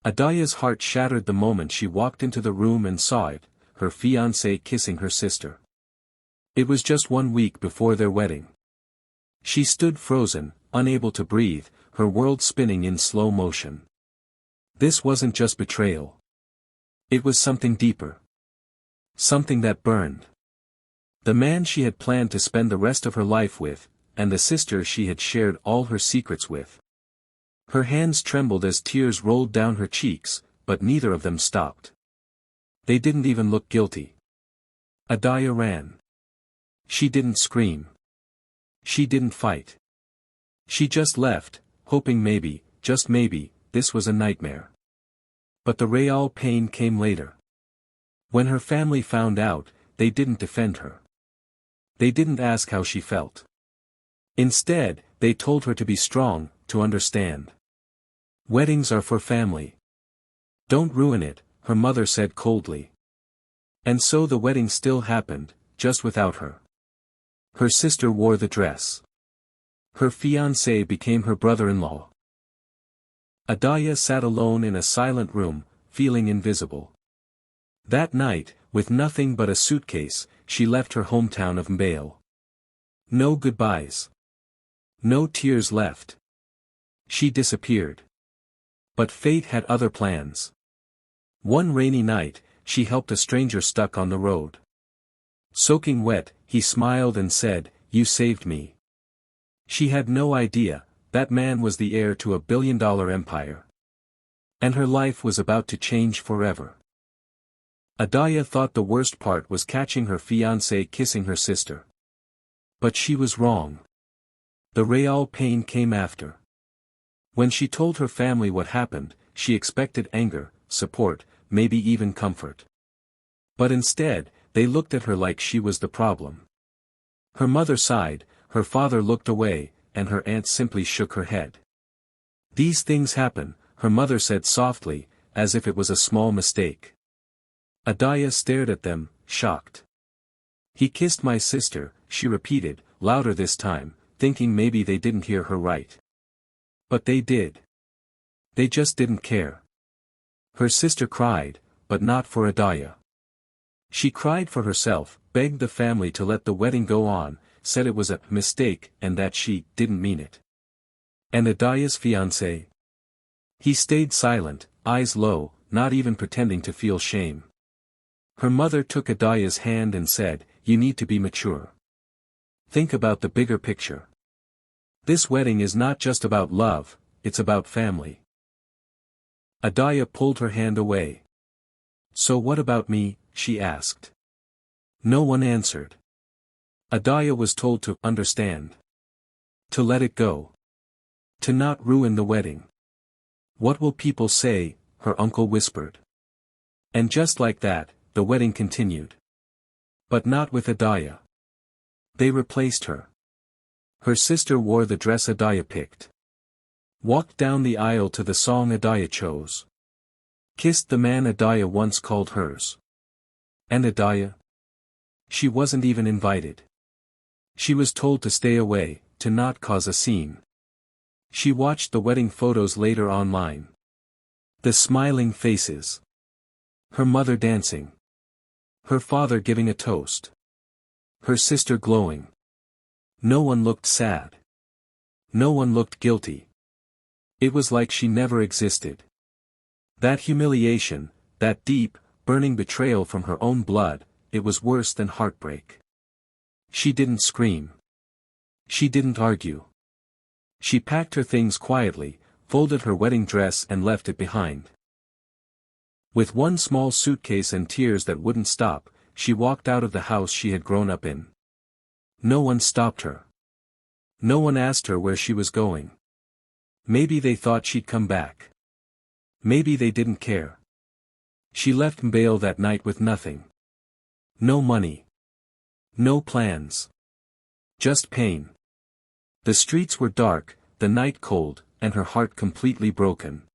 Adaya's heart shattered the moment she walked into the room and saw it, her fiancé kissing her sister. It was just 1 week before their wedding. She stood frozen, unable to breathe, her world spinning in slow motion. This wasn't just betrayal. It was something deeper. Something that burned. The man she had planned to spend the rest of her life with, and the sister she had shared all her secrets with. Her hands trembled as tears rolled down her cheeks, but neither of them stopped. They didn't even look guilty. Adaya ran. She didn't scream. She didn't fight. She just left, hoping maybe, just maybe, this was a nightmare. But the real pain came later. When her family found out, they didn't defend her. They didn't ask how she felt. Instead, they told her to be strong, to understand. Weddings are for family. Don't ruin it, her mother said coldly. And so the wedding still happened, just without her. Her sister wore the dress. Her fiancé became her brother-in-law. Adaya sat alone in a silent room, feeling invisible. That night, with nothing but a suitcase, she left her hometown of Mbale. No goodbyes. No tears left. She disappeared. But fate had other plans. One rainy night, she helped a stranger stuck on the road. Soaking wet, he smiled and said, "You saved me." She had no idea, that man was the heir to a billion-dollar empire. And her life was about to change forever. Adaya thought the worst part was catching her fiancé kissing her sister. But she was wrong. The real pain came after. When she told her family what happened, she expected anger, support, maybe even comfort. But instead, they looked at her like she was the problem. Her mother sighed, her father looked away, and her aunt simply shook her head. "These things happen," her mother said softly, as if it was a small mistake. Adaya stared at them, shocked. "He kissed my sister," she repeated, louder this time, thinking maybe they didn't hear her right. But they did. They just didn't care. Her sister cried, but not for Adaya. She cried for herself, begged the family to let the wedding go on, said it was a mistake and that she didn't mean it. And Adaya's fiancé? He stayed silent, eyes low, not even pretending to feel shame. Her mother took Adaya's hand and said, "You need to be mature. Think about the bigger picture. This wedding is not just about love, it's about family." Adaya pulled her hand away. "So what about me?" she asked. No one answered. Adaya was told to understand. To let it go. To not ruin the wedding. "What will people say?" her uncle whispered. And just like that, the wedding continued. But not with Adaya. They replaced her. Her sister wore the dress Adaya picked. Walked down the aisle to the song Adaya chose. Kissed the man Adaya once called hers. And Adaya? She wasn't even invited. She was told to stay away, to not cause a scene. She watched the wedding photos later online. The smiling faces. Her mother dancing. Her father giving a toast. Her sister glowing. No one looked sad. No one looked guilty. It was like she never existed. That humiliation, that deep, burning betrayal from her own blood, it was worse than heartbreak. She didn't scream. She didn't argue. She packed her things quietly, folded her wedding dress and left it behind. With one small suitcase and tears that wouldn't stop, she walked out of the house she had grown up in. No one stopped her. No one asked her where she was going. Maybe they thought she'd come back. Maybe they didn't care. She left Mbale that night with nothing. No money. No plans. Just pain. The streets were dark, the night cold, and her heart completely broken.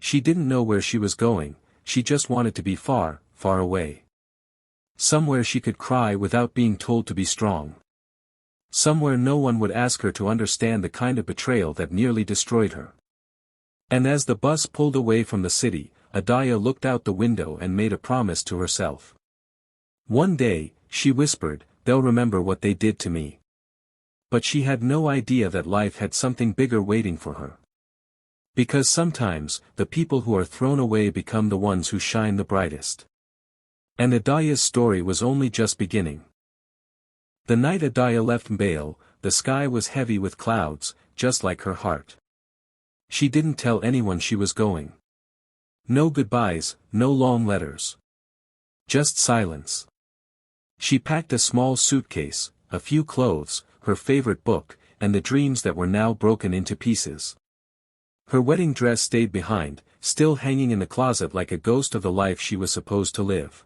She didn't know where she was going, she just wanted to be far, far away. Somewhere she could cry without being told to be strong. Somewhere no one would ask her to understand the kind of betrayal that nearly destroyed her. And as the bus pulled away from the city, Adaya looked out the window and made a promise to herself. One day, she whispered, they'll remember what they did to me. But she had no idea that life had something bigger waiting for her. Because sometimes, the people who are thrown away become the ones who shine the brightest. And Adaya's story was only just beginning. The night Adaya left Mbale, the sky was heavy with clouds, just like her heart. She didn't tell anyone she was going. No goodbyes, no long letters. Just silence. She packed a small suitcase, a few clothes, her favorite book, and the dreams that were now broken into pieces. Her wedding dress stayed behind, still hanging in the closet like a ghost of the life she was supposed to live.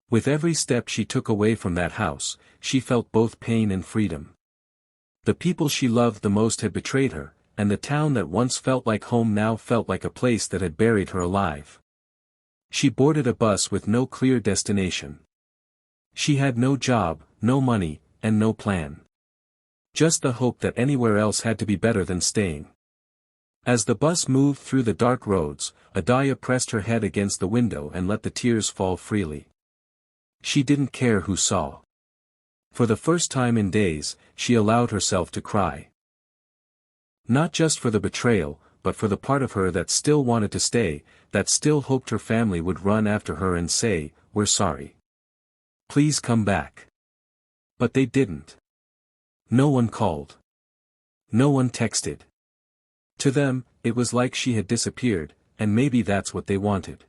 With every step she took away from that house, she felt both pain and freedom. The people she loved the most had betrayed her, and the town that once felt like home now felt like a place that had buried her alive. She boarded a bus with no clear destination. She had no job, no money, and no plan. Just the hope that anywhere else had to be better than staying. As the bus moved through the dark roads, Adaya pressed her head against the window and let the tears fall freely. She didn't care who saw. For the first time in days, she allowed herself to cry. Not just for the betrayal, but for the part of her that still wanted to stay, that still hoped her family would run after her and say, "We're sorry. Please come back." But they didn't. No one called. No one texted. To them, it was like she had disappeared, and maybe that's what they wanted.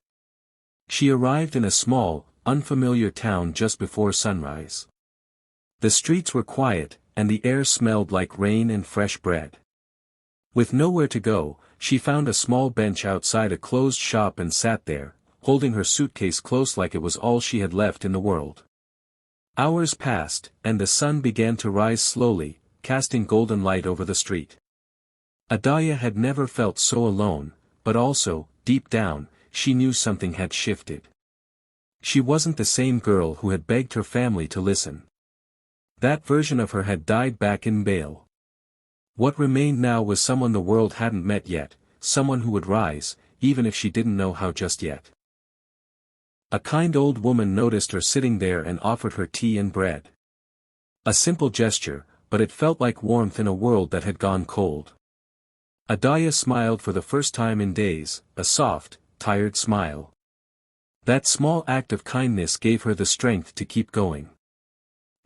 She arrived in a small, unfamiliar town just before sunrise. The streets were quiet, and the air smelled like rain and fresh bread. With nowhere to go, she found a small bench outside a closed shop and sat there, holding her suitcase close like it was all she had left in the world. Hours passed, and the sun began to rise slowly, casting golden light over the street. Adaya had never felt so alone, but also, deep down, she knew something had shifted. She wasn't the same girl who had begged her family to listen. That version of her had died back in Mbale. What remained now was someone the world hadn't met yet, someone who would rise, even if she didn't know how just yet. A kind old woman noticed her sitting there and offered her tea and bread. A simple gesture, but it felt like warmth in a world that had gone cold. Adaya smiled for the first time in days, a soft, tired smile. That small act of kindness gave her the strength to keep going.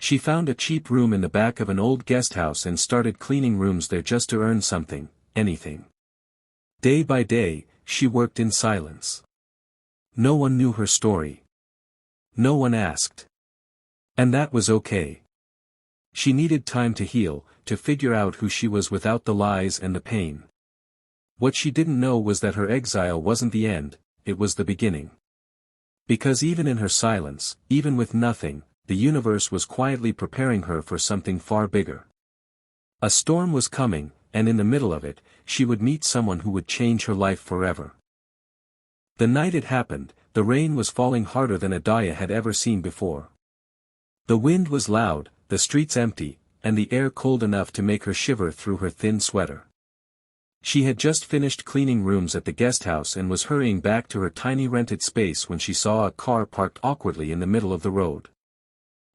She found a cheap room in the back of an old guest house and started cleaning rooms there just to earn something, anything. Day by day, she worked in silence. No one knew her story. No one asked. And that was okay. She needed time to heal, to figure out who she was without the lies and the pain. What she didn't know was that her exile wasn't the end, it was the beginning. Because even in her silence, even with nothing, the universe was quietly preparing her for something far bigger. A storm was coming, and in the middle of it, she would meet someone who would change her life forever. The night it happened, the rain was falling harder than Adaya had ever seen before. The wind was loud, the streets empty, and the air cold enough to make her shiver through her thin sweater. She had just finished cleaning rooms at the guest house and was hurrying back to her tiny rented space when she saw a car parked awkwardly in the middle of the road.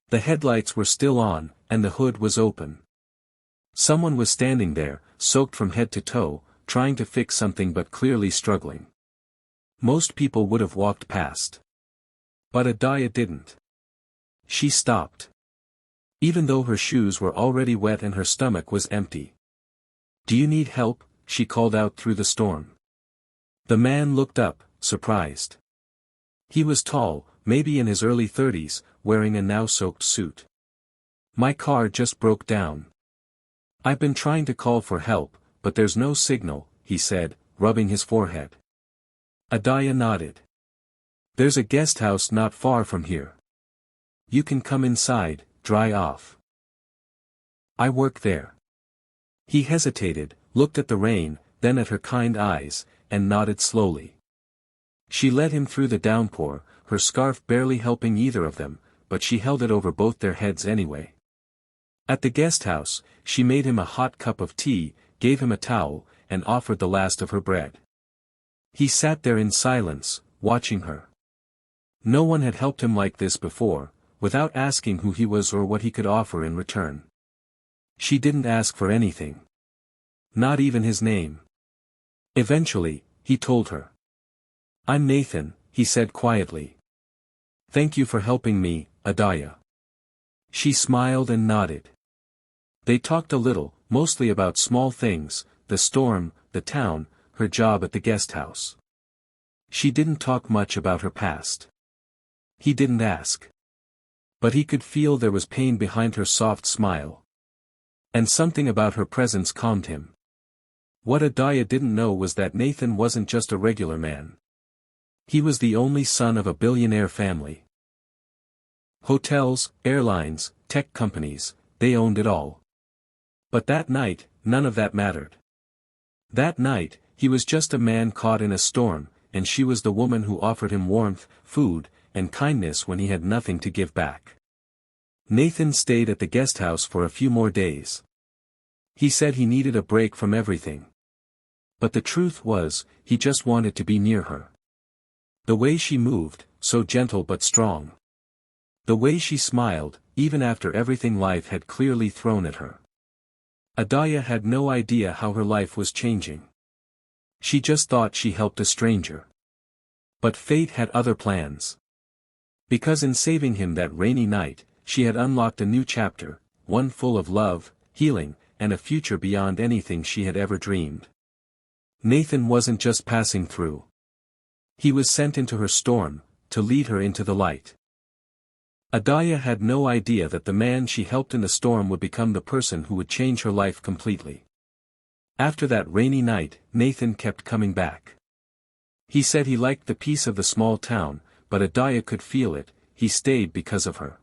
The headlights were still on, and the hood was open. Someone was standing there, soaked from head to toe, trying to fix something but clearly struggling. Most people would have walked past. But Adaya didn't. She stopped. Even though her shoes were already wet and her stomach was empty. "Do you need help?" she called out through the storm. The man looked up, surprised. He was tall, maybe in his early 30s, wearing a now-soaked suit. "My car just broke down. I've been trying to call for help, but there's no signal," he said, rubbing his forehead. Adaya nodded. "There's a guest house not far from here. You can come inside, dry off. I work there." He hesitated, looked at the rain, then at her kind eyes, and nodded slowly. She led him through the downpour, her scarf barely helping either of them, but she held it over both their heads anyway. At the guest house, she made him a hot cup of tea, gave him a towel, and offered the last of her bread. He sat there in silence, watching her. No one had helped him like this before, without asking who he was or what he could offer in return. She didn't ask for anything. Not even his name. Eventually, he told her. "I'm Nathan," he said quietly. "Thank you for helping me, Adaya." She smiled and nodded. They talked a little, mostly about small things, the storm, the town, her job at the guest house. She didn't talk much about her past. He didn't ask. But he could feel there was pain behind her soft smile. And something about her presence calmed him. What Adaya didn't know was that Nathan wasn't just a regular man. He was the only son of a billionaire family. Hotels, airlines, tech companies, they owned it all. But that night, none of that mattered. That night, he was just a man caught in a storm, and she was the woman who offered him warmth, food, and kindness when he had nothing to give back. Nathan stayed at the guest house for a few more days. He said he needed a break from everything. But the truth was, he just wanted to be near her. The way she moved, so gentle but strong. The way she smiled, even after everything life had clearly thrown at her. Adaya had no idea how her life was changing. She just thought she helped a stranger. But fate had other plans. Because in saving him that rainy night, she had unlocked a new chapter, one full of love, healing, and a future beyond anything she had ever dreamed. Nathan wasn't just passing through. He was sent into her storm, to lead her into the light. Adaya had no idea that the man she helped in the storm would become the person who would change her life completely. After that rainy night, Nathan kept coming back. He said he liked the peace of the small town, but Adaya could feel it, he stayed because of her.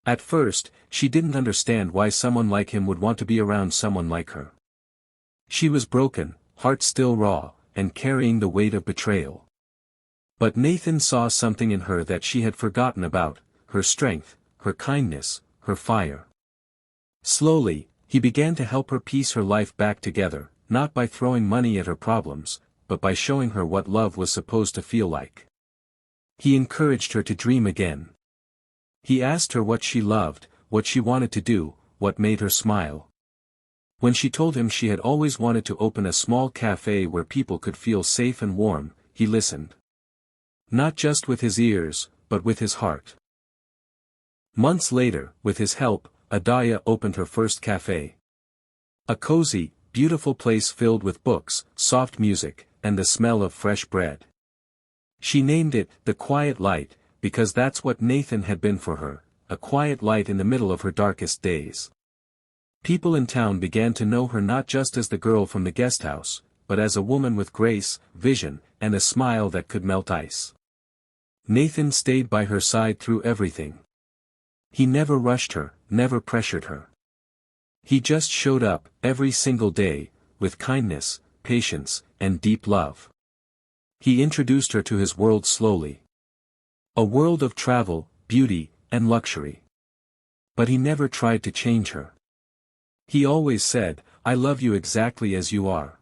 At first, she didn't understand why someone like him would want to be around someone like her. She was broken, heart still raw, and carrying the weight of betrayal. But Nathan saw something in her that she had forgotten about, her strength, her kindness, her fire. Slowly, he began to help her piece her life back together, not by throwing money at her problems, but by showing her what love was supposed to feel like. He encouraged her to dream again. He asked her what she loved, what she wanted to do, what made her smile. When she told him she had always wanted to open a small cafe where people could feel safe and warm, he listened. Not just with his ears, but with his heart. Months later, with his help, Adaya opened her first cafe. A cozy, beautiful place filled with books, soft music, and the smell of fresh bread. She named it, The Quiet Light, because that's what Nathan had been for her, a quiet light in the middle of her darkest days. People in town began to know her not just as the girl from the guest house, but as a woman with grace, vision, and a smile that could melt ice. Nathan stayed by her side through everything. He never rushed her, never pressured her. He just showed up, every single day, with kindness, patience, and deep love. He introduced her to his world slowly. A world of travel, beauty, and luxury. But he never tried to change her. He always said, "I love you exactly as you are."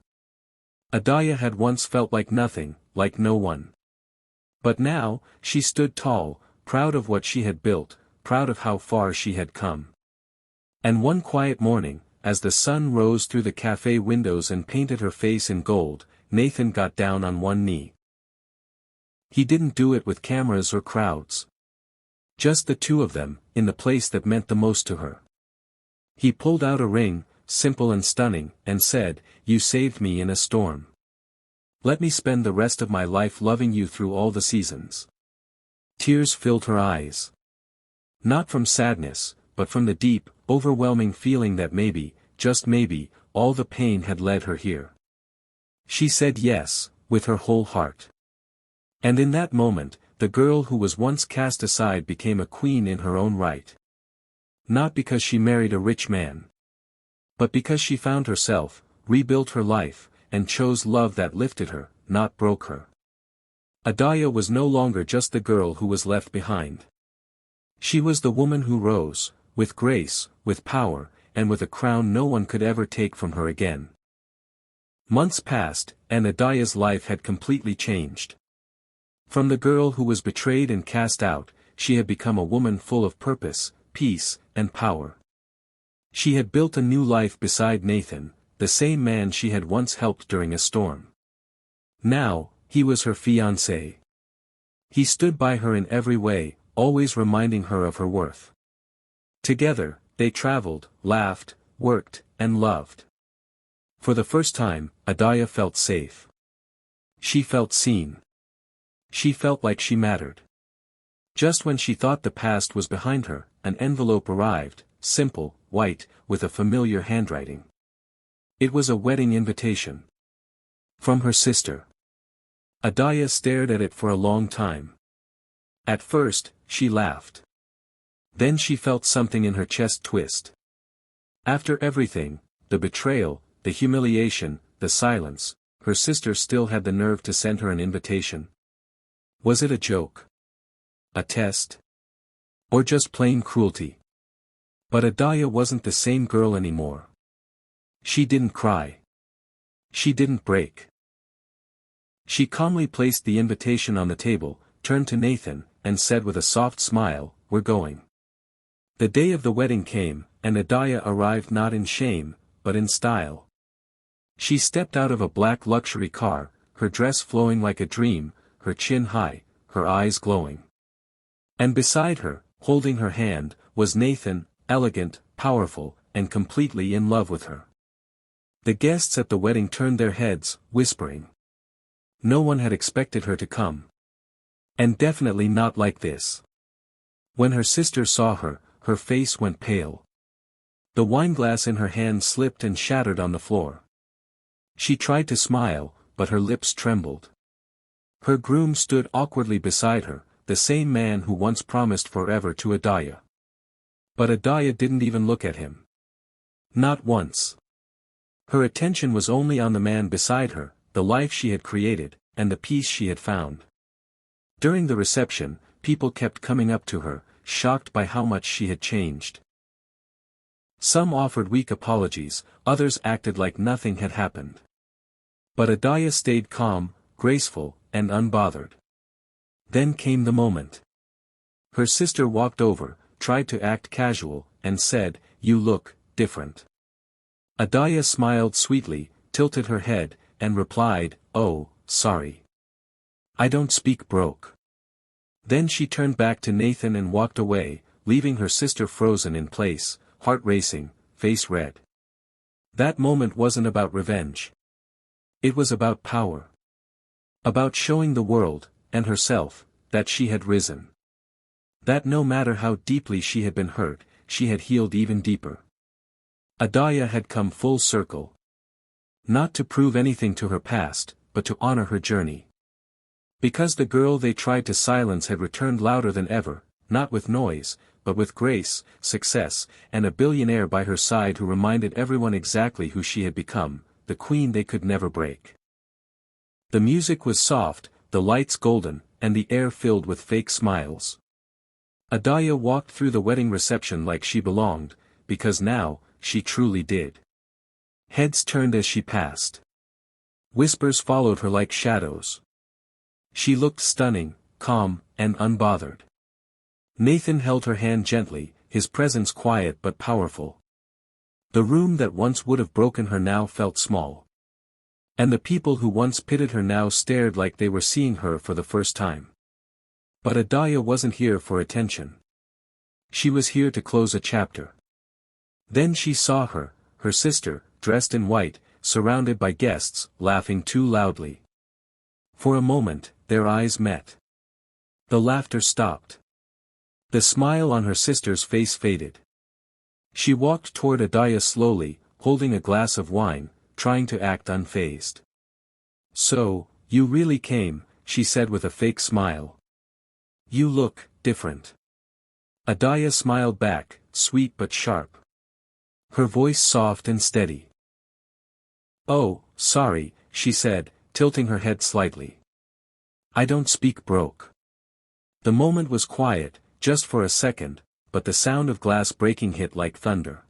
Adaya had once felt like nothing, like no one. But now, she stood tall, proud of what she had built, proud of how far she had come. And one quiet morning, as the sun rose through the cafe windows and painted her face in gold, Nathan got down on one knee. He didn't do it with cameras or crowds. Just the two of them, in the place that meant the most to her. He pulled out a ring, simple and stunning, and said, "You saved me in a storm. Let me spend the rest of my life loving you through all the seasons." Tears filled her eyes. Not from sadness, but from the deep, overwhelming feeling that maybe, just maybe, all the pain had led her here. She said yes, with her whole heart. And in that moment, the girl who was once cast aside became a queen in her own right. Not because she married a rich man. But because she found herself, rebuilt her life, and chose love that lifted her, not broke her. Adaya was no longer just the girl who was left behind. She was the woman who rose, with grace, with power, and with a crown no one could ever take from her again. Months passed, and Adaya's life had completely changed. From the girl who was betrayed and cast out, she had become a woman full of purpose, peace, and power. She had built a new life beside Nathan, the same man she had once helped during a storm. Now, he was her fiancé. He stood by her in every way, always reminding her of her worth. Together, they traveled, laughed, worked, and loved. For the first time, Adaya felt safe. She felt seen. She felt like she mattered. Just when she thought the past was behind her, an envelope arrived, simple, white, with a familiar handwriting. It was a wedding invitation. From her sister. Adaya stared at it for a long time. At first, she laughed. Then she felt something in her chest twist. After everything, the betrayal, the humiliation, the silence, her sister still had the nerve to send her an invitation. Was it a joke? A test? Or just plain cruelty? But Adaya wasn't the same girl anymore. She didn't cry. She didn't break. She calmly placed the invitation on the table, turned to Nathan, and said with a soft smile, "We're going." The day of the wedding came, and Adaya arrived not in shame, but in style. She stepped out of a black luxury car, her dress flowing like a dream, her chin high, her eyes glowing. And beside her, holding her hand, was Nathan, elegant, powerful, and completely in love with her. The guests at the wedding turned their heads, whispering. No one had expected her to come. And definitely not like this. When her sister saw her, her face went pale. The wineglass in her hand slipped and shattered on the floor. She tried to smile, but her lips trembled. Her groom stood awkwardly beside her, the same man who once promised forever to Adaya. But Adaya didn't even look at him. Not once. Her attention was only on the man beside her, the life she had created, and the peace she had found. During the reception, people kept coming up to her, shocked by how much she had changed. Some offered weak apologies, others acted like nothing had happened. But Adaya stayed calm, graceful, and unbothered. Then came the moment. Her sister walked over, tried to act casual, and said, "You look different." Adaya smiled sweetly, tilted her head, and replied, "Oh, sorry. I don't speak broke." Then she turned back to Nathan and walked away, leaving her sister frozen in place, heart racing, face red. That moment wasn't about revenge. It was about power. About showing the world, and herself, that she had risen. That no matter how deeply she had been hurt, she had healed even deeper. Adaya had come full circle. Not to prove anything to her past, but to honor her journey. Because the girl they tried to silence had returned louder than ever, not with noise, but with grace, success, and a billionaire by her side who reminded everyone exactly who she had become, the queen they could never break. The music was soft, the lights golden, and the air filled with fake smiles. Adaya walked through the wedding reception like she belonged, because now, she truly did. Heads turned as she passed. Whispers followed her like shadows. She looked stunning, calm, and unbothered. Nathan held her hand gently, his presence quiet but powerful. The room that once would have broken her now felt small. And the people who once pitied her now stared like they were seeing her for the first time. But Adaya wasn't here for attention. She was here to close a chapter. Then she saw her sister, dressed in white, surrounded by guests, laughing too loudly. For a moment, their eyes met. The laughter stopped. The smile on her sister's face faded. She walked toward Adaya slowly, holding a glass of wine, trying to act unfazed. "So, you really came," she said with a fake smile. "You look different." Adaya smiled back, sweet but sharp. Her voice soft and steady. "Oh, sorry," she said, tilting her head slightly. "I don't speak broke." The moment was quiet, just for a second, but the sound of glass breaking hit like thunder.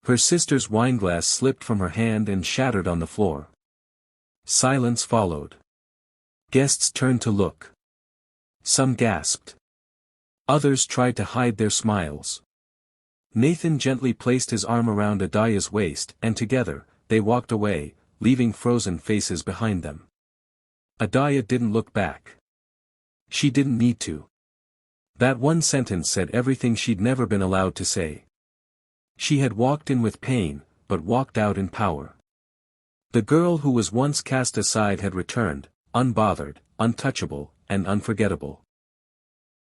Her sister's wineglass slipped from her hand and shattered on the floor. Silence followed. Guests turned to look. Some gasped. Others tried to hide their smiles. Nathan gently placed his arm around Adaya's waist and together, they walked away, leaving frozen faces behind them. Adaya didn't look back. She didn't need to. That one sentence said everything she'd never been allowed to say. She had walked in with pain, but walked out in power. The girl who was once cast aside had returned, unbothered, untouchable, and unforgettable.